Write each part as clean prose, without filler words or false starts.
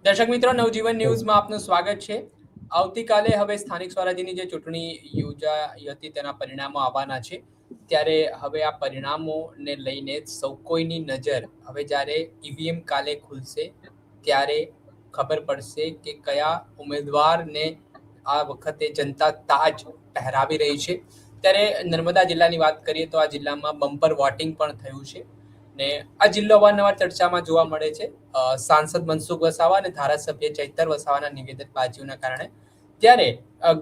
દર્શક મિત્રો, નવજીવન ન્યૂઝમાં આપનું સ્વાગત છે. આવતીકાલે હવે સ્થાનિક સ્વરાજ્યની જે ચૂંટણી યોજાઈ હતી તેના પરિણામો આવવાના છે. ત્યારે હવે આ પરિણામોને લઈને સૌ કોઈની નજર હવે જ્યારે ઈવીએમ કાલે ખુલશે ત્યારે ખબર પડશે કે કયા ઉમેદવારને આ વખતે જનતા તાજ પહેરાવી રહી છે. ત્યારે નર્મદા જિલ્લાની વાત કરીએ તો આ જિલ્લામાં બમ્પર વોટિંગ પણ થયું છે ને આ જિલ્લો અવારનવાર ચર્ચામાં જોવા મળે છે સાંસદ મનસુખ વસાવા અને ધારાસભ્ય ચૈતર વસાવાના નિવેદનબાજીઓના કારણે. ત્યારે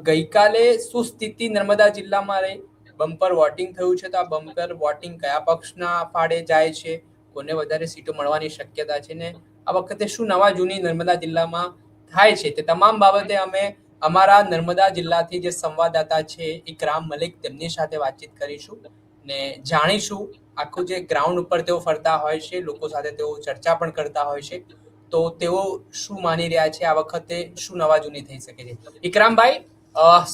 ગઈકાલે શું સ્થિતિ નર્મદા જિલ્લામાં રહી? બમ્પર વોટિંગ થયું છે તો આ બમ્પર વોટિંગ કયા પક્ષના ફાળે જાય છે, કોને વધારે સીટો મળવાની શક્યતા છે ને આ વખતે શું નવા જૂની નર્મદા જિલ્લામાં થાય છે તે તમામ બાબતે અમે અમારા નર્મદા જિલ્લાથી જે સંવાદદાતા છે ઇકરામ મલિક તેમની સાથે વાતચીત કરીશું ને જાણીશું આખું જે ગ્રાઉન્ડ ઉપર તેઓ ફરતા હોય છે, લોકો સાથે તેઓ ચર્ચા પણ કરતા હોય છે, તો તેઓ શું માની રહ્યા છે, આ વખતે શું નવા જૂની થઈ શકે છે. ઇકરામભાઈ,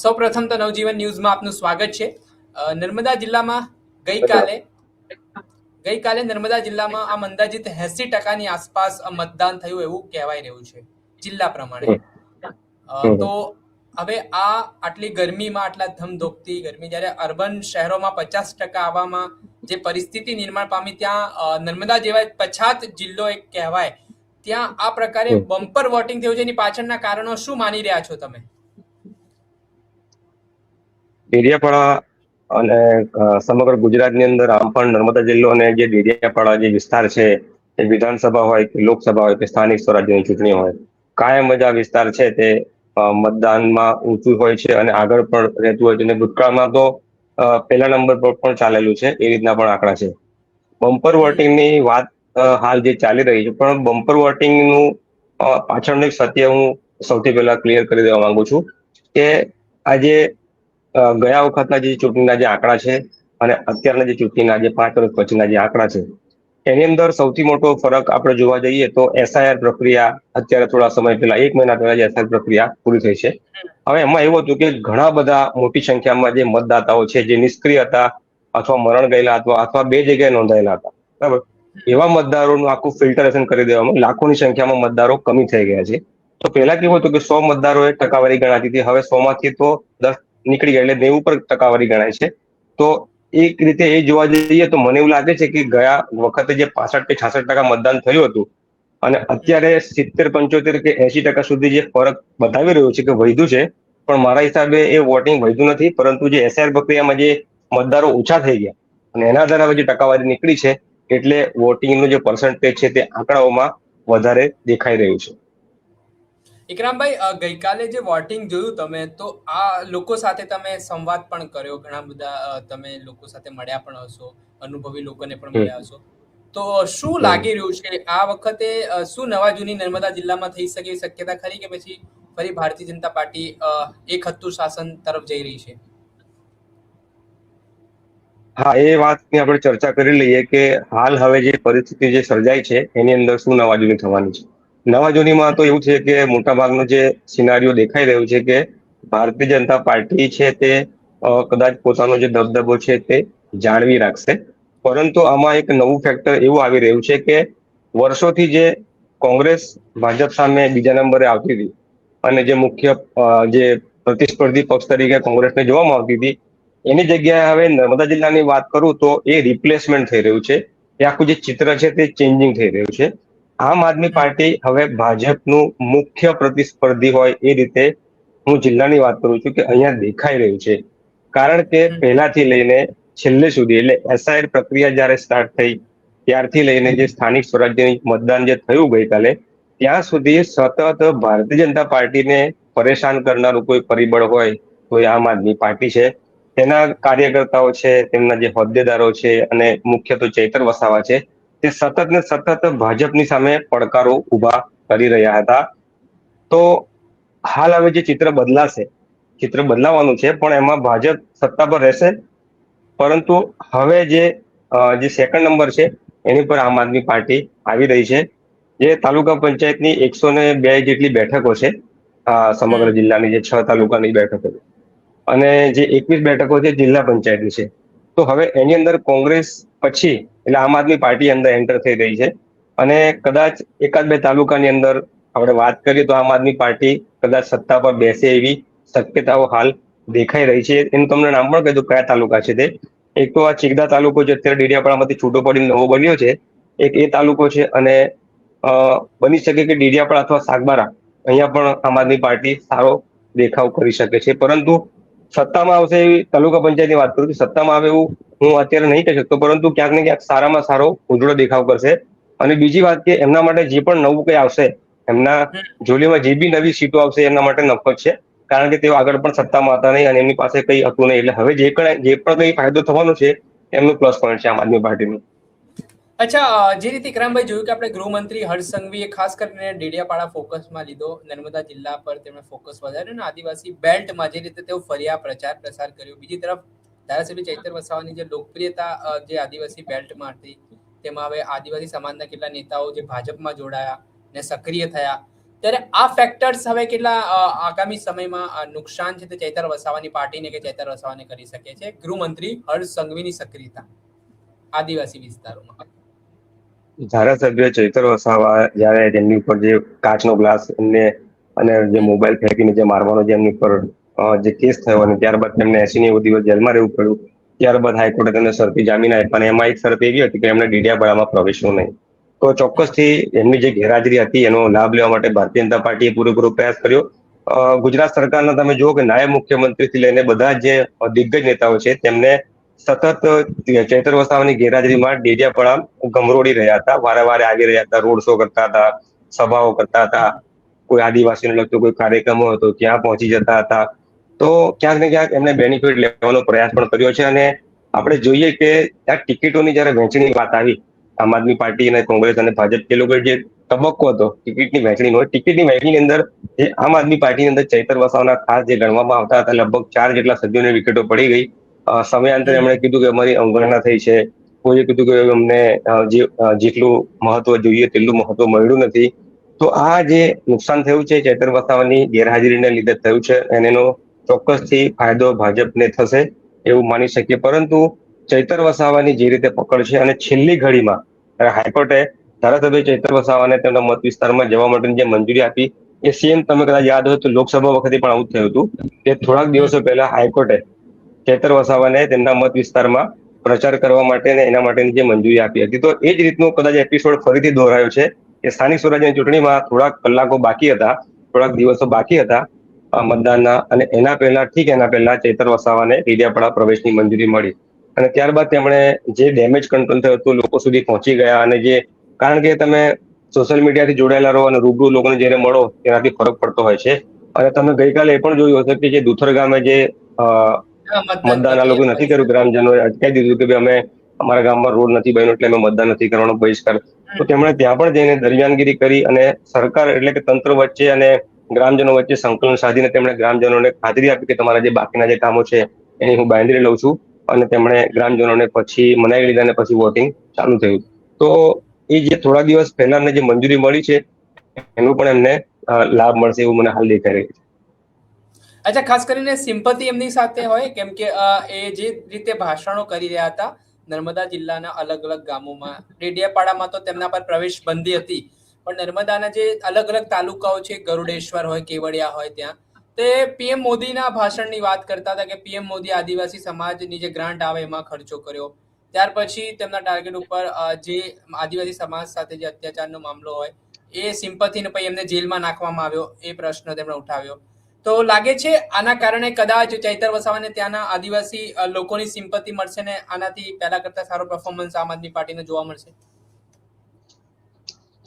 સૌ પ્રથમ તો નવજીવન ન્યૂઝમાં આપનું સ્વાગત છે. નર્મદા જિલ્લામાં ગઈકાલે ગઈકાલે નર્મદા જિલ્લામાં આમ અંદાજિત 80% આસપાસ મતદાન થયું એવું કહેવાય રહ્યું છે જિલ્લા પ્રમાણે. તો હવે આ આટલી ગરમીમાં, આટલા ધમધોકતી ગરમી, જ્યારે અર્બન શહેરોમાં 50% આવવામાં જે પરિસ્થિતિ નિર્માણ પામી, ત્યાં નર્મદા જેવા પછાત જિલ્લો એક કહેવાય, ત્યાં આ પ્રકારે બમ્પર વોટિંગ થયું છે. એની પાછળના કારણો શું માની રહ્યા છો તમે? ડેડિયાપાડા અને સમગ્ર ગુજરાતની અંદર આમ પણ નર્મદા જિલ્લો અને જે ડેડિયાપાડા જે વિસ્તાર છે એ વિધાનસભા હોય કે લોકસભા હોય કે સ્થાનિક સ્વરાજ્યની ચૂંટણી હોય, કાયમ જ આ વિસ્તાર છે તે મતદાનમાં ઊંચું હોય છે અને આગળ પણ રહેતું હોય છે. અને ભૂતકાળમાં તો પહેલા નંબર પર પણ ચાલેલું છે, એ રીતના પણ આંકડા છે. બમ્પર વોટિંગની વાત હાલ જે ચાલી રહી છે, પણ બમ્પર વોટિંગનું પાછળનું એક સત્ય હું સૌથી પહેલા ક્લિયર કરી દેવા માંગુ છું કે આજે ગયા વખતના જે ચૂંટણીના જે આંકડા છે અને અત્યારના જે ચૂંટણીના જે 5 વર્ષ પછીના જે આંકડા છે, એની અંદર સૌથી મોટો ફરક આપણે જોવા જઈએ તો એસઆઈઆર પ્રક્રિયા અત્યારે થોડા સમય પહેલા 1 મહિના પહેલા જે એસઆઈઆર પ્રક્રિયા પૂરી થઈ છે. હવે એમાં એવું હતું કે ઘણા બધા મોટી સંખ્યામાં જે મતદાતાઓ છે જે નિષ્ક્રિય હતા અથવા મરણ ગયેલા અથવા બે જગ્યાએ નોંધાયેલા હતા, બરાબર, એવા મતદારોનું આખું ફિલ્ટરેશન કરી દેવામાં લાખોની સંખ્યામાં મતદારો કમી થઈ ગયા છે. તો પહેલા કેવું હતું કે 100 મતદારોએ ટકાવારી ગણાતી હતી, હવે 100 માંથી તો 10 નીકળી ગયા, એટલે 90 પર ટકાવારી ગણાય છે. તો એક રીતે એ જોવા જઈએ તો મને એવું લાગે છે કે ગયા વખતે જે 65 કે 66% મતદાન થયું હતું અને અત્યારે 70-75 કે 80% સુધી જે ફરક બતાવી રહ્યો છે કે વધ્યું છે, પણ મારા હિસાબે એ વોટિંગ વધ્યું નથી, પરંતુ જે એસઆઈઆર પ્રક્રિયામાં જે મતદારો ઓછા થઈ ગયા અને એના આધારે હવે જે ટકાવારી નીકળી છે, એટલે વોટિંગનું જે પર્સન્ટેજ છે તે આંકડાઓમાં વધારે દેખાઈ રહ્યું છે. ઇકરામભાઈ, ગઈકાલે જે વોટિંગ જોયું તમે, તો આ લોકો સાથે તમે સંવાદ પણ કર્યો, ઘણા બધા તમે લોકો સાથે મળ્યા પણ હશો, અનુભવી લોકોને પણ મળ્યા હશો, તો શું લાગી રહ્યું છે આ વખતે? શું નવા જૂની નર્મદા જિલ્લામાં થઈ શકે એવી શક્યતા ખરી કે પછી ફરી ભારતીય જનતા પાર્ટી એક હત્તુ શાસન તરફ જઈ રહી છે? હા, એ વાતની આપણે ચર્ચા કરી લઈએ કે હાલ હવે જે પરિસ્થિતિ જે સર્જાય છે એની અંદર શું નવા જૂની થવાની છે. નવા જૂનીમાં તો એવું છે કે મોટા ભાગનો જે સિનારીઓ દેખાઈ રહ્યું છે કે ભારતીય જનતા પાર્ટી છે તે કદાચ પોતાનો જે દબદબો છે તે જાળવી રાખશે, પરંતુ આમાં એક નવું ફેક્ટર એવું આવી રહ્યું છે કે વર્ષોથી જે કોંગ્રેસ ભાજપ સામે બીજા નંબરે આવતી હતી અને જે મુખ્ય જે પ્રતિસ્પર્ધી પક્ષ તરીકે કોંગ્રેસને જોવામાં આવતી હતી, એની જગ્યાએ હવે નર્મદા જિલ્લાની વાત કરું તો એ રિપ્લેસમેન્ટ થઈ રહ્યું છે. એ આખું જે ચિત્ર છે તે ચેન્જિંગ થઈ રહ્યું છે. આમ આદમી પાર્ટી હવે ભાજપનું મુખ્ય પ્રતિસ્પર્ધી હોય એ રીતે હું જિલ્લાની વાત કરું છું કે અહીંયા દેખાઈ રહ્યું છે. કારણ કે પહેલાથી લઈને છેલ્લે સુધી, એટલે એસઆઈઆર પ્રક્રિયા જ્યારે સ્ટાર્ટ થઈ ત્યારથી લઈને જે સ્થાનિક સ્વરાજ્યની મતદાન જે થયું ગઈકાલે, ત્યાં સુધી સતત ભારતીય જનતા પાર્ટીને પરેશાન કરનારું કોઈ પરિબળ હોય તો એ આમ આદમી પાર્ટી છે. તેના કાર્યકર્તાઓ છે, તેમના જે હોદ્દેદારો છે અને મુખ્ય તો ચૈતર વસાવા છે, તે સતત ને સતત ભાજપની સામે પડકારો ઉભા કરી રહ્યા હતા. તો હાલ હવે જે ચિત્ર બદલાશે, ચિત્ર બદલાવાનું છે, પણ એમાં ભાજપ સત્તા પર રહેશે, પરંતુ હવે જે સેકન્ડ નંબર છે એની પર આમ આદમી પાર્ટી આવી રહી છે. જે તાલુકા પંચાયતની 102 જેટલી બેઠકો છે સમગ્ર જિલ્લાની, જે 6 તાલુકાની બેઠકો છે, અને જે 21 બેઠકો છે જિલ્લા પંચાયતની છે. તો હવે એની અંદર કોંગ્રેસ પછી એટલે આમ આદમી પાર્ટી અંદર એન્ટર થઈ રહી છે અને કદાચ એકાદ બે તાલુકાની અંદર આપણે વાત કરીએ તો આમ આદમી પાર્ટી કદાચ સત્તા પર બેસે એવી શક્યતાઓ હાલ દેખાઈ રહી છે. એનું તમને નામ પણ કહી દઉં કયા તાલુકા છે તે. એક તો આ ચીગદા તાલુકો જે અત્યારે ડેડિયાપાડામાંથી છૂટો પડીને નવો બન્યો છે, એક એ તાલુકો છે. અને બની શકે કે ડેડિયાપાડા અથવા સાગબારા અહીંયા પણ આમ આદમી પાર્ટી સારો દેખાવ કરી શકે છે. પરંતુ સત્તામાં આવશે એવી તાલુકા પંચાયતની વાત કરું કે સત્તામાં આવે એવું હું અત્યારે નહીં કહી શકતો, પરંતુ ક્યાંક ને ક્યાંક સારામાં સારો ઉજળો દેખાવ કરશે. અને બીજી વાત કે એમના માટે જે પણ નવું કંઈ આવશે, એમના જોલીમાં જે બી નવી સીટો આવશે એમના માટે નફત છે. કારણ કે તેઓ આગળ પણ સત્તામાં હતા નહીં અને એમની પાસે કંઈ હતું નહીં. એટલે હવે જે પણ કંઈ ફાયદો થવાનો છે એમનું પ્લસ પોઈન્ટ છે આમ આદમી પાર્ટીનું. અચ્છા, જે રીતે ઇકરામભાઈ જોયું કે આપણે ગૃહમંત્રી હર્ષ સંઘવીએ ખાસ કરીને ડેડિયાપાડા ફોકસમાં લીધો, નર્મદા જિલ્લા પર તેમણે ફોકસ વધાર્યું અને આદિવાસી બેલ્ટમાં જે રીતે તેઓ ફર્યા, પ્રચાર પ્રસાર કર્યો. બીજી તરફ ધારાસભ્ય ચૈતર વસાવાની જે લોકપ્રિયતા જે આદિવાસી બેલ્ટમાં હતી, તેમાં હવે આદિવાસી સમાજના કેટલા નેતાઓ જે ભાજપમાં જોડાયા ને સક્રિય થયા, ત્યારે આ ફેક્ટર્સ હવે કેટલા આગામી સમયમાં નુકસાન છે તે ચૈતર વસાવાની પાર્ટીને કે ચૈતર વસાવાને કરી શકે છે? ગૃહમંત્રી હર્ષ સંઘવીની સક્રિયતા આદિવાસી વિસ્તારોમાં. ધારાસભ્ય ચૈતર વસાવા જયારે તેમની ઉપર જે કાચનો ગ્લાસ એમને અને જે મોબાઈલ ફેંકીને જે મારવાનો જે એમની ઉપર જે કેસ થયો અને ત્યારબાદ તેમને 80-90 દિવસ જેલમાં રહેવું પડ્યું. ત્યારબાદ હાઈકોર્ટે તેમને શરતી જામીન આપ્યા અને એમાં એક શરત એવી હતી કે એમને ડેડિયાપાડામાં પ્રવેશવું નહીં. તો ચોક્કસથી એમની જે ગેરહાજરી હતી એનો લાભ લેવા માટે ભારતીય જનતા પાર્ટીએ પૂરેપૂરો પ્રયાસ કર્યો. ગુજરાત સરકારના તમે જુઓ કે નાયબ મુખ્યમંત્રીથી લઈને બધા જે દિગ્ગજ નેતાઓ છે તેમને સતત ચૈતર વસાવાની ગેરહાજરીમાં ડેડિયાપાડા ગમરોડી રહ્યા હતા, વારે વારે આવી રહ્યા હતા, રોડ શો કરતા હતા, સભાઓ કરતા હતા, કોઈ આદિવાસીને લગતો કોઈ કાર્યક્રમ હોય તો ત્યાં પહોંચી જતા હતા. તો ક્યાંક ને ક્યાંક એમને બેનિફિટ લેવાનો પ્રયાસ પણ કર્યો છે. અને આપણે જોઈએ કે ત્યાં ટિકિટોની જયારે વહેંચણી વાત આવી, આમ આદમી પાર્ટી અને કોંગ્રેસ અને ભાજપ એ લોકો જે તબક્કો હતો ટિકિટની વહેંચણીનો, ટિકિટની વહેંચણીની અંદર જે આમ આદમી પાર્ટીની અંદર ચૈતર વસાવાના ખાસ જે ગણવામાં આવતા હતા લગભગ 4 જેટલા સભ્યોની વિકેટો પડી ગઈ. સમયાંતરે એમણે કીધું કે અમારી અવગણના થઈ છે, કોઈએ કીધું કે અમને જેટલું મહત્વ જોઈએ તેટલું મહત્વ મળ્યું નથી. તો આ જે નુકસાન થયું છે ચૈતર વસાવાની ગેરહાજરીને લીધે થયું છે અને એનો ચોક્કસથી ફાયદો ભાજપને થશે એવું માની શકીએ. પરંતુ ચૈતર વસાવાની જે રીતે પકડ છે અને છેલ્લી ઘડીમાં હાઈકોર્ટે ધારાસભ્ય ચૈતર વસાવાને તેમના મત વિસ્તારમાં જવા માટેની જે મંજૂરી આપી, એ સેમ તમે કદાચ યાદ હોય તો લોકસભા વખતે પણ આવું થયું હતું કે થોડાક દિવસો પહેલા હાઈકોર્ટે ચૈતર વસાવાને તેમના મત વિસ્તારમાં પ્રચાર કરવા માટે અને એના માટેની જે મંજૂરી આપી હતી. તો એ જ રીતનો કદાચ એપિસોડ ફરીથી દોહરાયો છે કે સ્થાનિક સ્વરાજ્યની ચૂંટણીમાં થોડાક કલાકો બાકી હતા, થોડાક દિવસો બાકી હતા મતદાનના, અને એના પહેલા ચૈતર વસાવાને ડેડિયાપાડા પ્રવેશની મંજૂરી મળી. અને ત્યારબાદ તેમણે જે ડેમેજ કંટ્રોલ થયું હતું, લોકો સુધી પહોંચી ગયા. અને જે કારણ કે તમે સોશિયલ મીડિયાથી જોડાયેલા રહો અને રૂબરૂ લોકોને જયારે મળો તેનાથી ફરક પડતો હોય છે. અને તમે ગઈકાલે એ પણ જોયું હશે કે જે દુથર ગામે જે મતદાન આ લોકો નથી કર્યું, ગ્રામજનોએ અટકાવી દીધું કે ભાઈ અમે અમારા ગામમાં રોડ નથી બન્યો એટલે અમે મતદાન નથી કરવાનો બહિષ્કાર. તો તેમણે ત્યાં પણ જઈને દરમિયાનગીરી કરી અને સરકાર એટલે કે તંત્ર વચ્ચે અને ગ્રામજનો વચ્ચે સંકલન સાધીને તેમણે ગ્રામજનોને ખાતરી આપી કે તમારા જે બાકીના જે કામો છે એની હું બાંયધરી લઉં છું. અને તેમણે ગ્રામજનોને પછી મનાવી લીધા અને પછી વોટિંગ ચાલુ થયું. તો એ જે થોડા દિવસ પહેલા જે મંજૂરી મળી છે એનું પણ એમને લાભ મળશે એવું મને હાલ દેખાઈ રહ્યું છે. અચ્છા, ખાસ કરીને સિમ્પથી એમની સાથે હોય કેમ કે એ જે રીતે ભાષણો કરી રહ્યા હતા નર્મદા જિલ્લાના અલગ અલગ ગામોમાં, ડેડિયાપાડામાં તો તેમના પર પ્રવેશ બંધી હતી, પણ નર્મદાના જે અલગ અલગ તાલુકાઓ છે, ગરુડેશ્વર હોય, કેવડિયા હોય, ત્યાં તે પીએમ મોદીના ભાષણની વાત કરતા હતા કે પીએમ મોદી આદિવાસી સમાજની જે ગ્રાન્ટ આવે એમાં ખર્ચો કર્યો. ત્યાર પછી તેમના ટાર્ગેટ ઉપર જે આદિવાસી સમાજ સાથે જે અત્યાચારનો મામલો હોય એ સિમ્પથીને પછી એમને જેલમાં નાખવામાં આવ્યો એ પ્રશ્ન તેમણે ઉઠાવ્યો. તો લાગે છે આના કારણે કદાચ ચૈતર વસાવાને ત્યાંના આદિવાસી લોકોની સિમ્પથી મળશે ને આનાથી પહેલા કરતા સારો પરફોર્મન્સ આમ આદમી પાર્ટીને જોવા મળશે.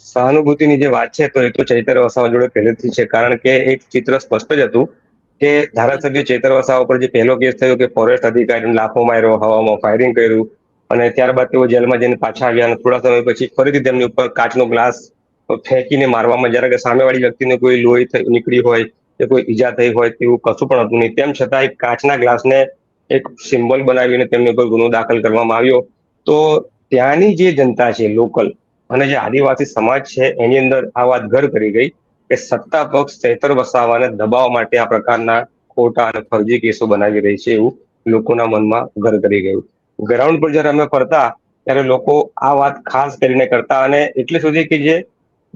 સહાનુભૂતિની જે વાત છે તો એ તો ચૈતર વસાવા જોડે પહેલેથી છે. કારણ કે એક ચિત્ર સ્પષ્ટ જ હતું કે ધારાસભ્ય ચૈતર વસાવા પર જે પહેલો કેસ થયો કે ફોરેસ્ટ અધિકારીને લાફો માર્યો, હવામાં ફાયરિંગ કર્યું, અને ત્યારબાદ તેઓ જેલમાં જઈને પાછા આવ્યા અને થોડા સમય પછી ફરીથી તેમની ઉપર કાચનો ગ્લાસ ફેંકીને મારવામાં, જ્યારે કે સામેવાળી વ્યક્તિને કોઈ લોહી નીકળી હોય કે કોઈ ઈજા થઈ હોય તેવું કશું પણ હતું નહીં. તેમ છતાં એક કાચના ગ્લાસને એક સિમ્બોલ બનાવીને તેમની ઉપર ગુનો દાખલ કરવામાં આવ્યો. તો ત્યાંની જે જનતા છે લોકલ અને જે આદિવાસી સમાજ છે એની અંદર આ વાત ઘર કરી ગઈ કે સત્તા પક્ષ ચૈતર વસાવાને દબાવવા માટે આ પ્રકારના ખોટા અને ફરજી કેસો બનાવી રહી છે એવું લોકોના મનમાં ઘર કરી ગયું. ગ્રાઉન્ડ પર જયારે અમે ફરતા ત્યારે લોકો આ વાત ખાસ કરીને કરતા, અને એટલે સુધી કે જે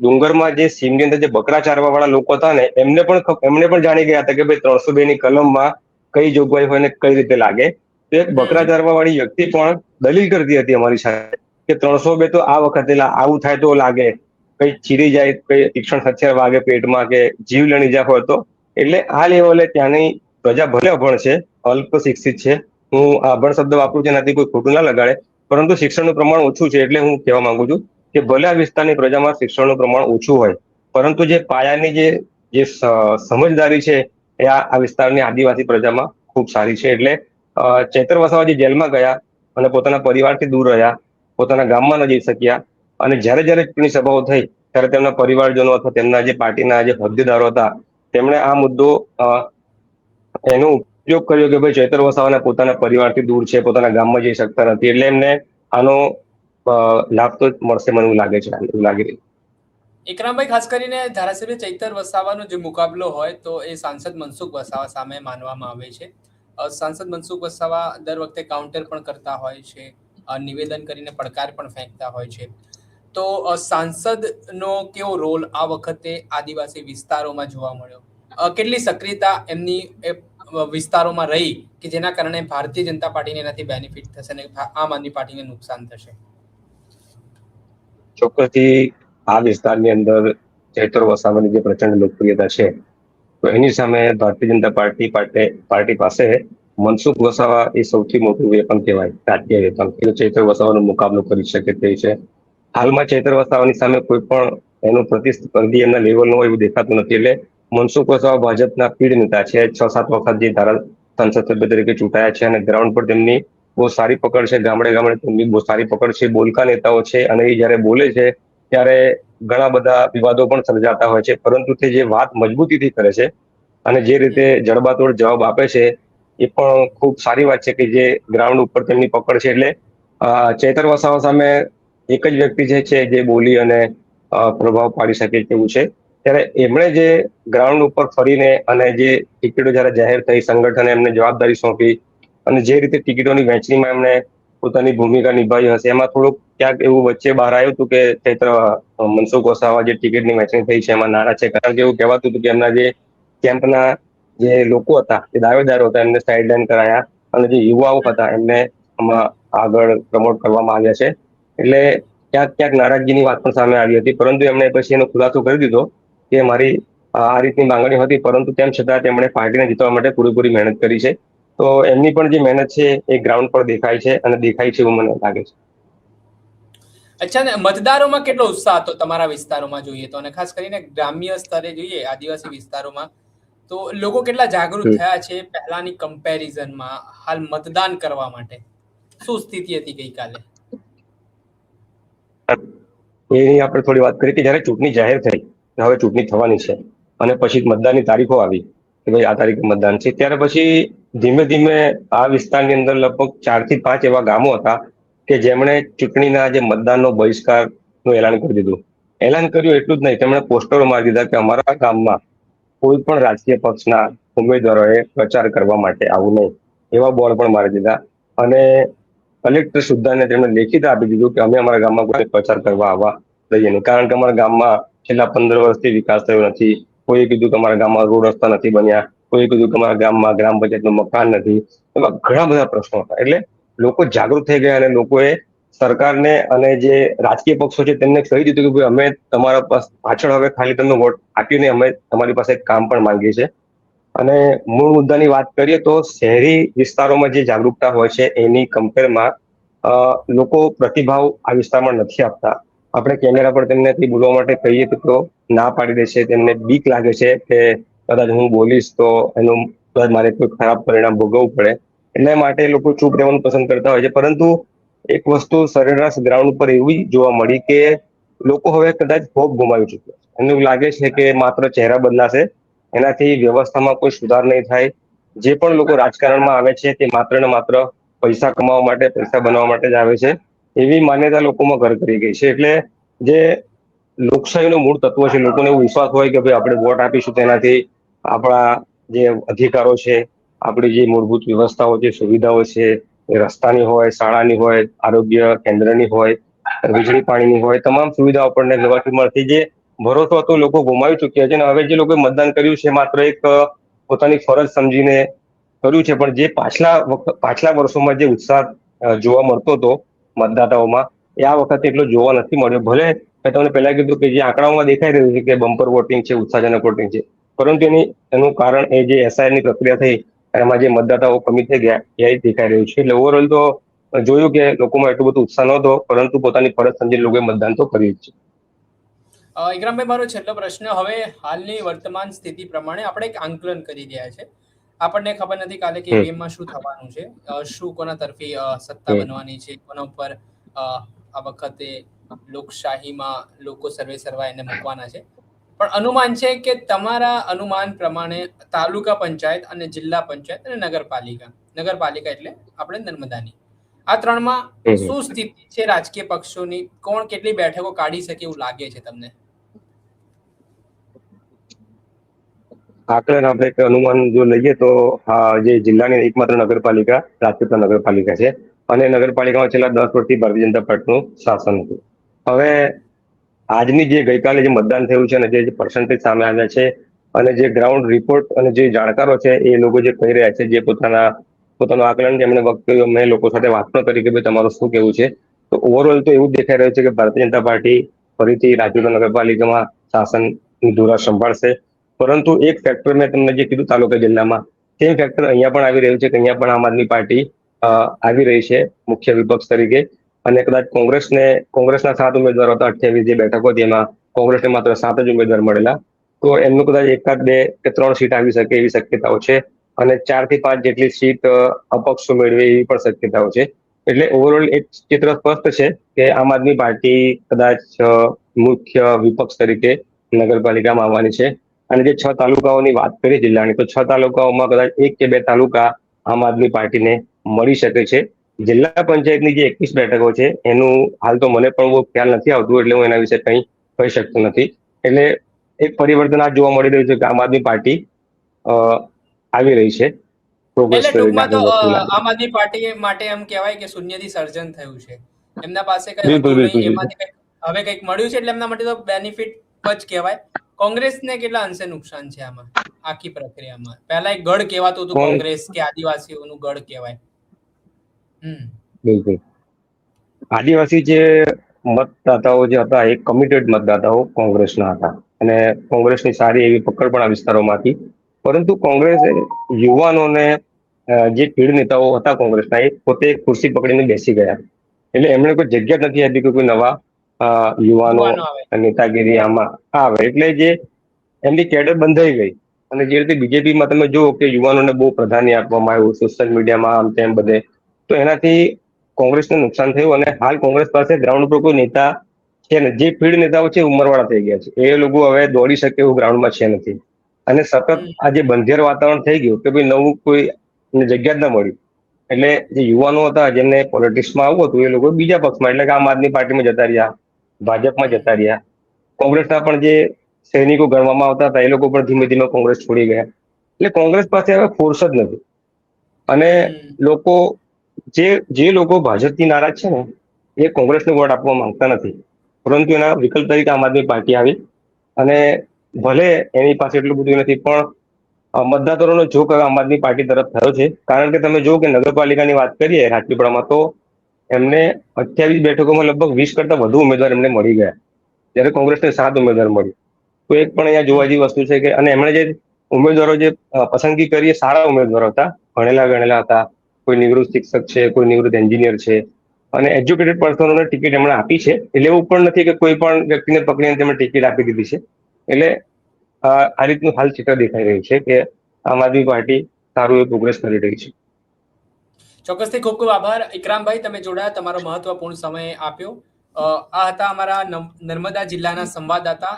ડુંગરમાં જે સીમની અંદર જે બકરા ચારવા વાળા લોકો હતા ને એમને પણ જાણી ગયા હતા કે ભાઈ 302 ની કલમમાં કઈ જોગવાઈ હોય ને કઈ રીતે લાગે. તો એક બકરા ચારવા વાળી વ્યક્તિ પણ દલીલ કરતી હતી અમારી સાથે કે 302 તો આ વખતે આવું થાય તો લાગે, કઈ ચીરી જાય, કઈ તીક્ષ્ણ હથિયાર વાગે પેટમાં કે જીવ લણી જાય હોય તો. એટલે આ લેવલે ત્યાંની પ્રજા ભલે અભણ છે, અલ્પ શિક્ષિત છે, હું અભણ શબ્દ વાપરું છું એનાથી કોઈ ખોટું ના લગાડે, પરંતુ શિક્ષણનું પ્રમાણ ઓછું છે. એટલે હું કહેવા માંગુ છું કે ભલે આ વિસ્તારની પ્રજામાં શિક્ષણનું પ્રમાણ ઓછું હોય, પરંતુ જે પાયાની જે સમજદારી છે એ આ વિસ્તારની આદિવાસી પ્રજામાં ખૂબ સારી છે. એટલે ચૈતર વસાવા જે જેલમાં ગયા અને પોતાના પરિવારથી દૂર રહ્યા, પોતાના ગામમાં ન જઈ શક્યા, અને જ્યારે જ્યારે ચૂંટણી સભાઓ થઈ ત્યારે તેમના પરિવારજનો અથવા તેમના જે પાર્ટીના જે હોદ્દેદારો હતા તેમણે આ મુદ્દો એનો ઉપયોગ કર્યો કે ભાઈ ચૈતર વસાવાના પોતાના પરિવારથી દૂર છે, પોતાના ગામમાં જઈ શકતા નથી, એટલે એમને આનો લાભ તો મળશે, મને એવું લાગે છે, એવું લાગી રહ્યું. ઇકરામભાઈ, ખાસ કરીને ધારાસભ્ય ચૈતર વસાવાનો જે મુકાબલો હોય તો એ સાંસદ મનસુખ વસાવા સામે માનવામાં આવે છે. સાંસદ મનસુખ વસાવા દર વખતે કાઉન્ટર પણ કરતા હોય છે, નિવેદન કરીને પડકાર પણ ફેંકતા હોય છે. તો સાંસદનો કેવો રોલ આ વખતે આદિવાસી વિસ્તારોમાં જોવા મળ્યો? કેટલી સક્રિયતા એમની વિસ્તારોમાં રહી કે જેના કારણે ભારતીય જનતા પાર્ટીને એનાથી બેનિફિટ થશે અને આમ આદમી પાર્ટીને નુકસાન થશે? ચોક્કસથી આ વિસ્તારની અંદર ચૈતર વસાવાની જે પ્રચંડ લોકપ્રિયતા છે, તો એની સામે ભારતીય જનતા પાર્ટી પાસે મનસુખ વસાવા એ સૌથી મોટું વેપન કહેવાય, રાજકીય વેપન. એ ચૈતર વસાવાનો મુકાબલો કરી શકે તે છે. હાલમાં ચૈતર વસાવાની સામે કોઈ પણ એનું પ્રતિસ્પર્ધી એમના લેવલનો હોય એવું દેખાતું નથી. એટલે મનસુખ વસાવા ભાજપના પીઢ નેતા છે, 6-7 વખત જે સંસદ સભ્ય તરીકે ચૂંટાયા છે, અને ગ્રાઉન્ડ પર તેમની બહુ સારી પકડ છે, ગામડે ગામડે તેમની બહુ સારી પકડ છે, બોલકા નેતાઓ છે, અને એ જયારે બોલે છે ત્યારે ઘણા બધા વિવાદો પણ સર્જાતા હોય છે, પરંતુ તે જે વાત મજબૂતીથી કરે છે અને જે રીતે જડબાતોડ જવાબ આપે છે એ પણ ખૂબ સારી વાત છે કે જે ગ્રાઉન્ડ ઉપર તેમની પકડ છે. એટલે ચૈતર વસાવા સામે એક જ વ્યક્તિ જે છે જે બોલી અને પ્રભાવ પાડી શકે તેવું છે. ત્યારે એમણે જે ગ્રાઉન્ડ ઉપર ફરીને અને જે ટિકિટો જયારે જાહેર થઈ, સંગઠને એમને જવાબદારી સોંપી અને જે રીતે ટિકિટોની વહેંચણીમાં એમણે પોતાની ભૂમિકા નિભાવી હશે, એમાં થોડુંક ક્યાંક એવું વચ્ચે બહાર આવ્યું હતું કે ચૈત્ર મનસુખ વસાવા જે ટિકિટની વહેંચણી થઈ છે એમાં નારાજ છે, કારણ કે એવું કહેવાતું હતું કે એમના જે કેમ્પના જે લોકો હતા, જે દાવેદારો હતા, એમને સાઇડલાઇન કરાયા અને જે યુવાઓ હતા એમને આગળ પ્રમોટ કરવામાં આવ્યા છે. એટલે ક્યાંક ક્યાંક નારાજગીની વાત પણ સામે આવી હતી, પરંતુ એમણે પછી એનો ખુલાસો કરી દીધો કે મારી આ રીતની માંગણી હતી, પરંતુ તેમ છતાં તેમણે પાર્ટીને જીતવા માટે પૂરેપૂરી મહેનત કરી છે. તો એમની પણ જે મહેનત છે એ ગ્રાઉન્ડ પર દેખાય છે, અને દેખાય છે એવું મને લાગે છે. અચ્છા, ને મતદારોમાં કેટલો ઉત્સાહ હતો તમારા વિસ્તારોમાં જોઈએ તો, અને ખાસ કરીને ગ્રામ્ય સ્તરે જોઈએ આદિવાસી વિસ્તારોમાં, તો લોકો કેટલા જાગૃત થયા છે પહેલાની કમ્પેરિઝનમાં હાલ મતદાન કરવા માટે? શું સ્થિતિ હતી ગઈકાલે? એની આપણે થોડી વાત કરીએ કે જયારે ચૂંટણી જાહેર થઈ, હવે ચૂંટણી થવાની છે અને પછી મતદાનની તારીખો આવી કે ભાઈ આ તારીખે મતદાન છે, ત્યારે પછી ધીમે ધીમે આ વિસ્તારની અંદર લગભગ 4 થી 5 એવા ગામો હતા કે જેમણે ચૂંટણીના જે મતદાનનો બહિષ્કારનું એલાન કરી દીધું. એલાન કર્યું એટલું જ નહીં, તેમણે પોસ્ટરો મારી દીધા કે અમારા ગામમાં કોઈ પણ રાજકીય પક્ષના ઉમેદવારોએ પ્રચાર કરવા માટે આવું નહીં, એવા બોર્ડ પણ મારી દીધા. અને કલેક્ટર સુદ્ધાને તેમણે લેખિત આપી દીધું કે અમે અમારા ગામમાં કોઈ પ્રચાર કરવા આવવા દઈએ નહીં, કારણ કે અમારા ગામમાં છેલ્લા 15 વર્ષથી વિકાસ થયો નથી. કોઈએ કીધું કે અમારા ગામમાં રોડ રસ્તા નથી બન્યા, કોઈએ કીધું કે અમારા ગામમાં ગ્રામ પંચાયતનું મકાન નથી. એવા ઘણા બધા પ્રશ્નો હતા. એટલે લોકો જાગૃત થઈ ગયા અને લોકોએ સરકારને અને જે રાજકીય પક્ષો છે તેમને કહી દીધું કે ભાઈ અમે તમારા પાછળ હવે ખાલી તમને વોટ આપીને અમે તમારી પાસે કામ પણ માંગીએ છીએ. અને મૂળ મુદ્દાની વાત કરીએ તો શહેરી વિસ્તારોમાં જે જાગૃતતા હોય છે એની કમ્પેરમાં લોકો પ્રતિભાવ આ વિસ્તારમાં નથી આપતા. આપણે કેમેરા પર તેમને બોલવા માટે કહીએ તો ના પાડી દે છે, તેમને બીક લાગે છે કે કદાચ હું બોલીશ તો એનું મારે કોઈ ખરાબ પરિણામ ભોગવવું પડે, એટલે માટે લોકો ચૂપ રહેવાનું પસંદ કરતા હોય છે. પરંતુ એક વસ્તુ સરેરાશ ગ્રાઉન્ડ પર એવી જોવા મળી કે લોકો હવે કદાચ હોપ ગુમાવી ચુક્યા છે. એમને એવું લાગે છે કે માત્ર ચહેરા બદલાશે, એનાથી વ્યવસ્થામાં કોઈ સુધાર નહીં થાય. જે પણ લોકો રાજકારણમાં આવે છે તે માત્ર ને માત્ર પૈસા કમાવા માટે, પૈસા બનાવવા માટે જ આવે છે, એવી માન્યતા લોકોમાં ઘર કરી ગઈ છે. એટલે જે લોકશાહીનું મૂળ તત્વ છે, લોકોને એવો વિશ્વાસ હોય કે ભાઈ આપણે વોટ આપીશું તેનાથી આપણા જે અધિકારો છે, આપણી જે મૂળભૂત વ્યવસ્થાઓ છે, સુવિધાઓ છે, રસ્તાની હોય, શાળાની હોય, આરોગ્ય કેન્દ્રની હોય, વીજળી પાણીની હોય, તમામ સુવિધાઓ આપણને મળતી, જે ભરોસો હતો લોકો ગુમાવી ચુક્યા છે, અને હવે જે લોકોએ મતદાન કર્યું છે માત્ર એક પોતાની ફરજ સમજીને કર્યું છે. પણ જે પાછલા વર્ષોમાં જે ઉત્સાહ જોવા મળતો હતો મતદાતાઓમાં, એ આ વખતે એટલો જોવા નથી મળ્યો. ભલે મેં તમને પહેલા કીધું કે જે આંકડાઓમાં દેખાઈ રહ્યું છે કે બમ્પર વોટિંગ છે, ઉત્સાહજનક વોટિંગ છે, પરંતુ એનું કારણ એ જે SIR ની પ્રક્રિયા થઈ એમાં જે મતદાતાઓ કમી થઈ ગયા એ દેખાઈ રહ્યું છે. એટલે ઓવરઓલ તો જોયું કે લોકોમાં એટલો બધો ઉત્સાહ નહોતો, પરંતુ પોતાની ફરજ સમજી લોકોએ મતદાન તો કર્યું જ છે. ઇકરામભાઈ, મારો છેલ્લો પ્રશ્ન, હવે હાલની વર્તમાન સ્થિતિ પ્રમાણે આપણે એક આંકલન કરી રહ્યા છે. આપણને ખબર નથી કાલે કે EVM માં શું થવાનું છે, શું કોના તરફી સત્તા બનવાની છે, કોના ઉપર આ વખતે લોકશાહીમાં લોકો સર્વા એને મૂકવાના છે. પણ અનુમાન છે કે તમારા અનુમાન પ્રમાણે તાલુકા પંચાયત અને જિલ્લા પંચાયત અને નગરપાલિકા એટલે આપણે નર્મદાની, આ ત્રણમાં શું સ્થિતિ છે રાજકીય પક્ષોની? કોણ કેટલી બેઠકો કાઢી શકે એવું લાગે છે તમને? આકલન આપણે એક અનુમાન જો લઈએ તો જે જિલ્લાની એકમાત્ર નગરપાલિકા રાજપીપળા નગરપાલિકા છે, અને નગરપાલિકામાં છેલ્લા 10 વર્ષથી ભારતીય જનતા પાર્ટીનું શાસન હતું. હવે આજની જે ગઈકાલે જે મતદાન થયું છે અને જે પર્સન્ટેજ સામે આવ્યા છે, અને જે ગ્રાઉન્ડ રિપોર્ટ અને જે જાણકારો છે એ લોકો જે કહી રહ્યા છે, જે પોતાનું આકલન એમણે વક્તવ્ય મેં લોકો સાથે વાત પણ કરી કે ભાઈ તમારું શું કેવું છે, તો ઓવરઓલ તો એવું જ દેખાઈ રહ્યું છે કે ભારતીય જનતા પાર્ટી ફરીથી રાજપીપળા નગરપાલિકામાં શાસનની ધુરા સંભાળશે. પરંતુ એક ફેક્ટર મેં તમને જે કીધું તાલુકા જિલ્લામાં, સેમ ફેક્ટર અહીંયા પણ આવી રહ્યું છે કે અહીંયા પણ આમ આદમી પાર્ટી આવી રહી છે મુખ્ય વિપક્ષ તરીકે. અને કદાચ કોંગ્રેસના 7 ઉમેદવારો હતા, 28 જે બેઠકો હતી એમાં કોંગ્રેસને માત્ર 7 જ ઉમેદવાર મળેલા. તો એમનું કદાચ 1, 2 કે 3 સીટ આવી શકે એવી શક્યતાઓ છે, અને 4 થી 5 જેટલી સીટ અપક્ષો મેળવે એવી પણ શક્યતાઓ છે. એટલે ઓવરઓલ એક ચિત્ર સ્પષ્ટ છે કે આમ આદમી પાર્ટી કદાચ મુખ્ય વિપક્ષ તરીકે નગરપાલિકામાં આવવાની છે. અને જે 6 તાલુકાઓની વાત કરી જિલ્લાની, તો 6 તાલુકાઓમાં કદાચ 1 કે 2 તાલુકા આમ આદમી પાર્ટીને મળી શકે છે. જિલ્લા પંચાયતની જે 21 બેઠકો છે એનું હાલ તો મને પણ બહુ ખ્યાલ નથી આવતું, એટલે હું એના વિશે કંઈ કહી શકતો નથી. એટલે એક પરિવર્તન આ જોવા મળી રહ્યું છે કે આમ આદમી પાર્ટી આવી રહી છે, પ્રોગ્રેસ એટલે કરી રહી છે ટૂંકમાં તો આગળ વધતી લાગે. આમ આદમી પાર્ટી માટે એમ કહેવાય કે શૂન્યથી સર્જન થયું છે. એમના પાસે કઈ બિલકુલ હતું બિલકુલ નહીં, બિલકુલ. એમાંથી કઈ હવે કંઈક મળ્યું છે, એટલે એમના માટે તો બેનિફિટ જ કહેવાય. કોંગ્રેસને કેટલા અંશે નુકસાન છે આમાં, આખી પ્રક્રિયામાં? પહેલા એક ગઢ કહેવાતું હતું કોંગ્રેસ, કે આદિવાસીઓનું ગઢ કહેવાય. બિલકુલ. આદિવાસી જે મતદાતાઓ જે હતા એ કમિટેડ મતદાતાઓ કોંગ્રેસના હતા, અને કોંગ્રેસની સારી એવી પકડ પણ આ વિસ્તારોમાંથી. પરંતુ કોંગ્રેસે યુવાનોને, જે પીઢ નેતાઓ હતા કોંગ્રેસના, એ પોતે ખુરશી પકડીને બેસી ગયા. એટલે એમણે કોઈ જગ્યા નથી આપી કે કોઈ નવા યુવાનો આવે. નેતાગીરી આમાં આવે. એટલે જે એમની કેડર બંધાઈ ગઈ. અને જે રીતે બીજેપીમાં તમે જુઓ કે યુવાનોને બહુ પ્રાધાન્ય આપવામાં આવ્યું સોશિયલ મીડિયામાં, આમ તેમ બધે, તો એનાથી કોંગ્રેસને નુકસાન થયું. અને હાલ કોંગ્રેસ પાસે ગ્રાઉન્ડ ઉપર કોઈ નેતા છે ને. જે પીઢ નેતાઓ છે ઉંમરવાળા થઈ ગયા છે, એ લોકો હવે દોડી શકે એવું ગ્રાઉન્ડમાં છે નથી. અને સતત આ જે બંધિયાર વાતાવરણ થઈ ગયું કે ભાઈ નવું કોઈ જગ્યા જ ના મળી, એટલે જે યુવાનો હતા જેમને પોલિટિક્સમાં આવવું હતું, એ લોકો બીજા પક્ષમાં એટલે કે આમ આદમી પાર્ટીમાં જતા રહ્યા, ભાજપમાં જતા રહ્યા. કોંગ્રેસના પણ જે સૈનિકો ગણવામાં આવતા હતા એ લોકો પણ ધીમે ધીમે કોંગ્રેસ છોડી ગયા. એટલે કોંગ્રેસ પાસે હવે ફોર્સ જ નથી. અને લોકો જે લોકો ભાજપથી નારાજ છે ને, એ કોંગ્રેસને વોટ આપવા માંગતા નથી, પરંતુ એના વિકલ્પ તરીકે આમ આદમી પાર્ટી આવી. અને ભલે એની પાસે એટલું બધું નથી, પણ મતદારોનો ઝોક હવે આમ આદમી પાર્ટી તરફ થયો છે. કારણ કે તમે જો કે નગરપાલિકાની વાત કરીએ રાજપીપળામાં, તો એમને 28 બેઠકોમાં લગભગ 20 કરતા વધુ ઉમેદવાર એમને મળી ગયા, જ્યારે કોંગ્રેસને 7 ઉમેદવાર મળી. તો એક પણ અહીંયા જોવા જેવી વસ્તુ છે કે, અને એમણે જે ઉમેદવારો જે પસંદગી કરી એ સારા ઉમેદવારો હતા, ભણેલા ગણેલા હતા. કોઈ નિવૃત્ત શિક્ષક છે, કોઈ નિવૃત્ત એન્જિનિયર છે, અને એજ્યુકેટેડ પર્સનોને ટિકિટ એમણે આપી છે. એટલે એવું પણ નથી કે કોઈ પણ વ્યક્તિને પકડીને તેમણે ટિકિટ આપી દીધી છે. એટલે આ રીતનું હાલ ચિત્ર દેખાઈ રહ્યું છે કે આમ આદમી પાર્ટી સારું એવું પ્રોગ્રેસ કરી રહી છે. ચોક્કસથી ખૂબ ખૂબ આભાર ઇકરામભાઈ, તમે જોડાયા, તમારો મહત્વપૂર્ણ સમય આપ્યો. આ હતા અમારા નર્મદા જિલ્લાના સંવાદદાતા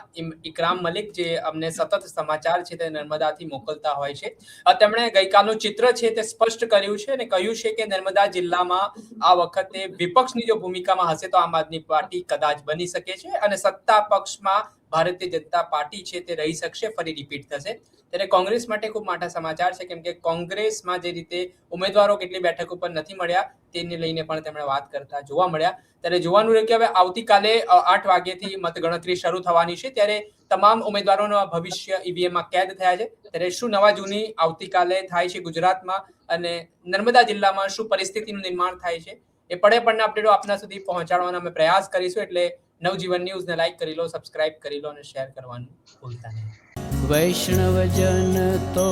ઇકરામ મલિક, જે અમને સતત સમાચાર છે તે નર્મદાથી મોકલતા હોય છે. તેમણે ગઈકાલનું ચિત્ર છે તે સ્પષ્ટ કર્યું છે અને કહ્યું છે કે નર્મદા જિલ્લામાં આ વખતે વિપક્ષની જો ભૂમિકામાં હશે તો આમ આદમી પાર્ટી કદાચ બની શકે છે, અને સત્તા પક્ષમાં ભારતીય જનતા પાર્ટી છે તે રહી શકશે, ફરી રિપીટ થશે. ત્યારે કોંગ્રેસ માટે ખૂબ મોટા સમાચાર છે, કેમ કે કોંગ્રેસમાં જે રીતે ઉમેદવારો કેટલી બેઠકો પર નથી મળ્યા, તેને લઈને પણ તેમણે વાત કરતા જોવા મળ્યા. ત્યારે જોવાનું રહ્યું કે હવે આવતીકાલે 8 વાગ્યાથી મતગણતરી શરૂ થવાની છે, ત્યારે તમામ ઉમેદવારોનું ભવિષ્ય ઈવીએમમાં કેદ થયા છે. ત્યારે શું નવા જૂની આવતીકાલે થાય છે ગુજરાતમાં અને નર્મદા જિલ્લામાં શું પરિસ્થિતિનું નિર્માણ થાય છે, એ પડે પડના અપડેટો આપના સુધી પહોંચાડવાનો અમે પ્રયાસ કરીશું. એટલે નવજીવન ન્યૂઝને લાઈક કરી લો, સબસ્ક્રાઇબ કરી લો અને શેર કરવાનું ભૂલતા નહીં. વૈષ્ણવજન તો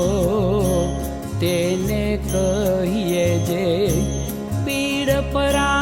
તેને કહીએ જે પીડ પરા